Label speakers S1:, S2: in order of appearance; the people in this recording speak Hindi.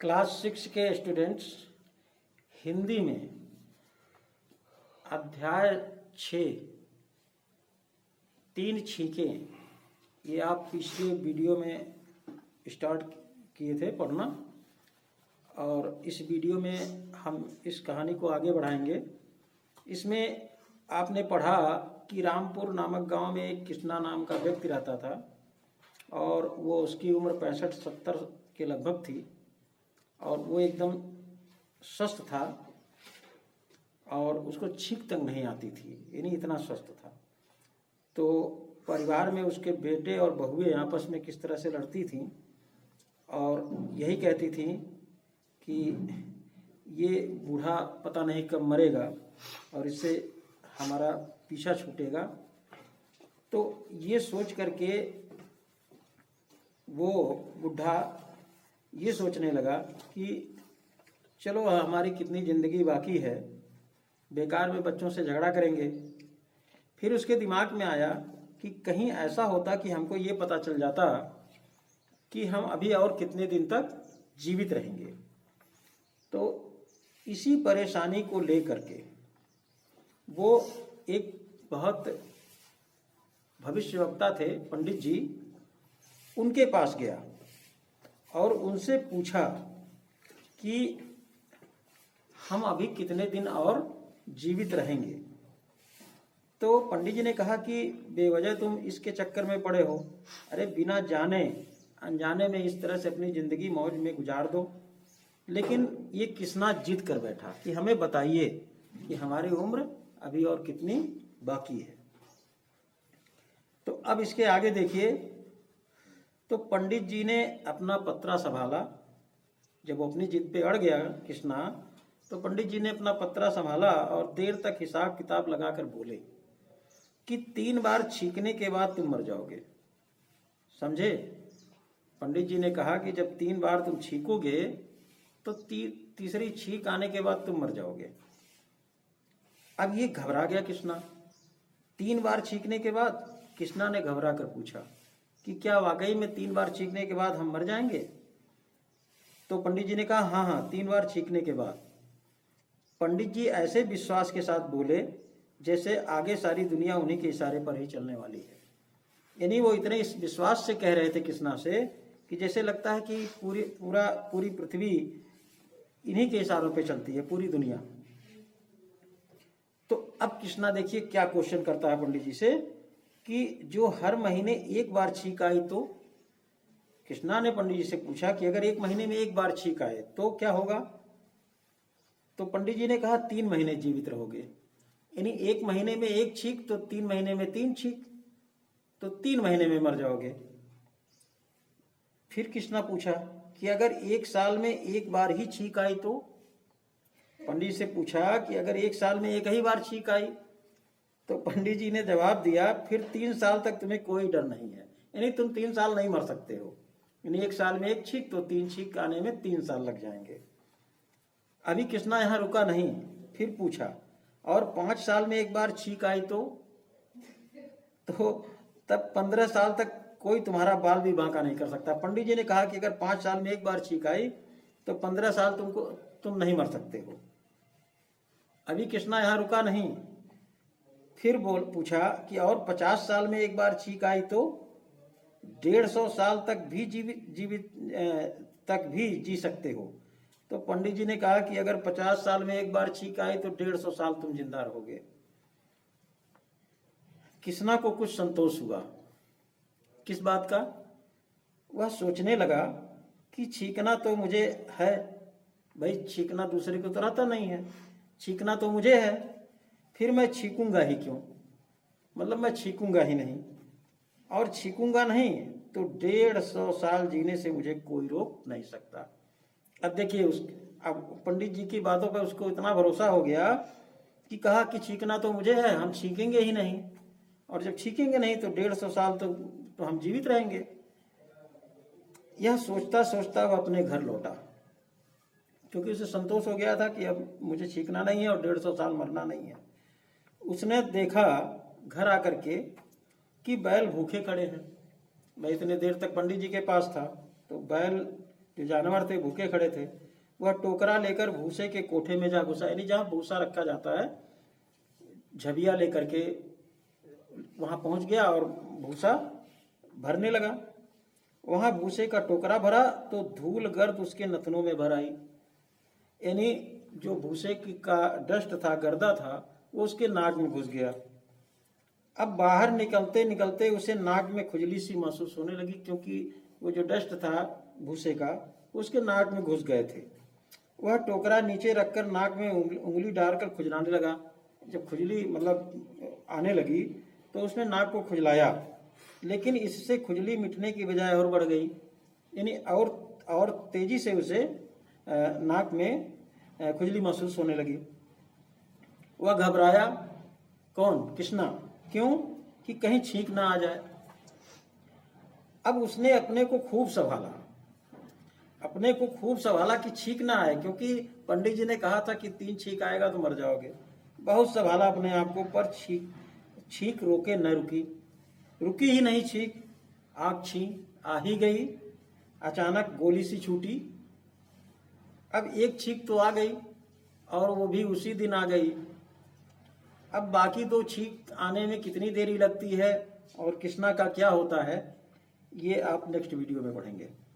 S1: क्लास 6 के स्टूडेंट्स हिंदी में अध्याय 6 तीन छींकें, ये आप पिछले वीडियो में स्टार्ट किए थे पढ़ना, और इस वीडियो में हम इस कहानी को आगे बढ़ाएंगे। इसमें आपने पढ़ा कि रामपुर नामक गांव में एक कृष्णा नाम का व्यक्ति रहता था और वो उसकी उम्र 65-70 के लगभग थी और वो एकदम स्वस्थ था और उसको छींक तक नहीं आती थी, यानी इतना स्वस्थ था। तो परिवार में उसके बेटे और बहुएं आपस में किस तरह से लड़ती थीं और यही कहती थीं कि ये बूढ़ा पता नहीं कब मरेगा और इससे हमारा पीछा छूटेगा। तो ये सोच करके वो बुढ़ा ये सोचने लगा कि चलो हमारी कितनी ज़िंदगी बाकी है, बेकार में बच्चों से झगड़ा करेंगे। फिर उसके दिमाग में आया कि कहीं ऐसा होता कि हमको ये पता चल जाता कि हम अभी और कितने दिन तक जीवित रहेंगे। तो इसी परेशानी को लेकर के वो एक बहुत भविष्यवक्ता थे पंडित जी, उनके पास गया और उनसे पूछा कि हम अभी कितने दिन और जीवित रहेंगे। तो पंडित जी ने कहा कि बेवजह तुम इसके चक्कर में पड़े हो, अरे बिना जाने अनजाने में इस तरह से अपनी ज़िंदगी मौज में गुजार दो। लेकिन ये किसना जिद कर बैठा कि हमें बताइए कि हमारी उम्र अभी और कितनी बाकी है। तो अब इसके आगे देखिए, तो पंडित जी ने अपना पत्रा संभाला। जब वो अपनी जिद पे अड़ गया कृष्णा, तो पंडित जी ने अपना पत्रा संभाला और देर तक हिसाब किताब लगाकर बोले कि 3 बार छींकने के बाद तुम मर जाओगे। समझे? पंडित जी ने कहा कि जब 3 बार तुम छींकोगे तो तीसरी छींक आने के बाद तुम मर जाओगे। अब ये घबरा गया कृष्णा। 3 बार छींकने के बाद कृष्णा ने घबरा कर पूछा कि क्या वाकई में 3 बार छींकने के बाद हम मर जाएंगे? तो पंडित जी ने कहा हाँ, 3 बार छींकने के बाद। पंडित जी ऐसे विश्वास के साथ बोले जैसे आगे सारी दुनिया उन्हीं के इशारे पर ही चलने वाली है। यानी वो इतने इस विश्वास से कह रहे थे कृष्णा से कि जैसे लगता है कि पूरी पृथ्वी इन्हीं के इशारों पे चलती है, पूरी दुनिया। तो अब कृष्णा देखिए क्या क्वेश्चन करता है पंडित जी से कि जो हर महीने 1 बार छींक आई, तो कृष्णा ने पंडित जी से पूछा कि अगर 1 महीने में 1 बार छींक आए तो क्या होगा? तो पंडित जी ने कहा 3 महीने जीवित रहोगे। यानी 1 महीने में 1 छींक तो 3 महीने में 3 छींक, तो 3 महीने में मर जाओगे। फिर कृष्णा पूछा कि अगर 1 साल में 1 बार ही छींक आई तो? पंडित से पूछा कि अगर 1 साल में 1 ही बार छींक आई? तो पंडित जी ने जवाब दिया फिर 3 साल तक तुम्हें कोई डर नहीं है, यानी तुम 3 साल नहीं मर सकते हो। यानी 1 साल में 1 छींक तो 3 छींक आने में 3 साल लग जाएंगे। अभी कृष्णा यहाँ रुका नहीं, फिर पूछा और 5 साल में 1 बार छींक आई तो तब 15 साल तक कोई तुम्हारा बाल भी बांका नहीं कर सकता। पंडित जी ने कहा कि अगर 5 साल में 1 बार छींक आई तो 15 साल तुम नहीं मर सकते हो। अभी कृष्णा यहाँ रुका नहीं, फिर पूछा कि और 50 साल में 1 बार छींक आई तो 150 साल तक भी जी सकते हो। तो पंडित जी ने कहा कि अगर 50 साल में 1 बार छींक आई तो 150 साल तुम जिंदा रहोगे। कृष्णा को कुछ संतोष हुआ। किस बात का? वह सोचने लगा कि छींकना तो मुझे है, भाई छींकना दूसरे को तो रहता नहीं है, छींकना तो मुझे है, फिर मैं छींकूंगा ही क्यों? मतलब मैं छींकूंगा ही नहीं, और छींकूंगा नहीं तो 150 साल जीने से मुझे कोई रोक नहीं सकता। अब देखिए अब पंडित जी की बातों पर उसको इतना भरोसा हो गया कि कहा कि छींकना तो मुझे है, हम छींकेंगे ही नहीं, और जब छींकेंगे नहीं तो 150 साल तो हम जीवित रहेंगे। यह सोचता सोचता वह अपने घर लौटा, क्योंकि उसे संतोष हो गया था कि अब मुझे छींकना नहीं है और 150 साल मरना नहीं है। उसने देखा घर आकर के कि बैल भूखे खड़े हैं। मैं इतने देर तक पंडित जी के पास था, तो बैल जो जानवर थे भूखे खड़े थे, वह टोकरा लेकर भूसे के कोठे में जा घुसा, यानी जहाँ भूसा रखा जाता है, झबिया लेकर के वहां पहुंच गया और भूसा भरने लगा। वहां भूसे का टोकरा भरा तो धूल गर्द उसके नथनों में भर आई, यानी जो भूसे का डस्ट था, गर्दा था, वो उसके नाक में घुस गया। अब बाहर निकलते निकलते उसे नाक में खुजली सी महसूस होने लगी, क्योंकि वो जो डस्ट था भूसे का उसके नाक में घुस गए थे। वह टोकरा नीचे रखकर नाक में उंगली डालकर खुजलाने लगा। जब खुजली मतलब आने लगी तो उसने नाक को खुजलाया, लेकिन इससे खुजली मिटने की बजाय और बढ़ गई, यानी और तेजी से उसे नाक में खुजली महसूस होने लगी। वह घबराया। कौन? कृष्णा। क्यों? कि कहीं छींक ना आ जाए। अब उसने अपने को खूब संभाला कि छींक ना आए, क्योंकि पंडित जी ने कहा था कि 3 छींक आएगा तो मर जाओगे। बहुत संभाला अपने आप को, पर छींक रोके न रुकी ही नहीं छींक। आग आ ही गई। अचानक गोली सी छूटी। अब एक छींक तो आ गई और वो भी उसी दिन आ गई। अब बाकी 2 छींक आने में कितनी देरी लगती है और कृष्णा का क्या होता है, ये आप नेक्स्ट वीडियो में पढ़ेंगे।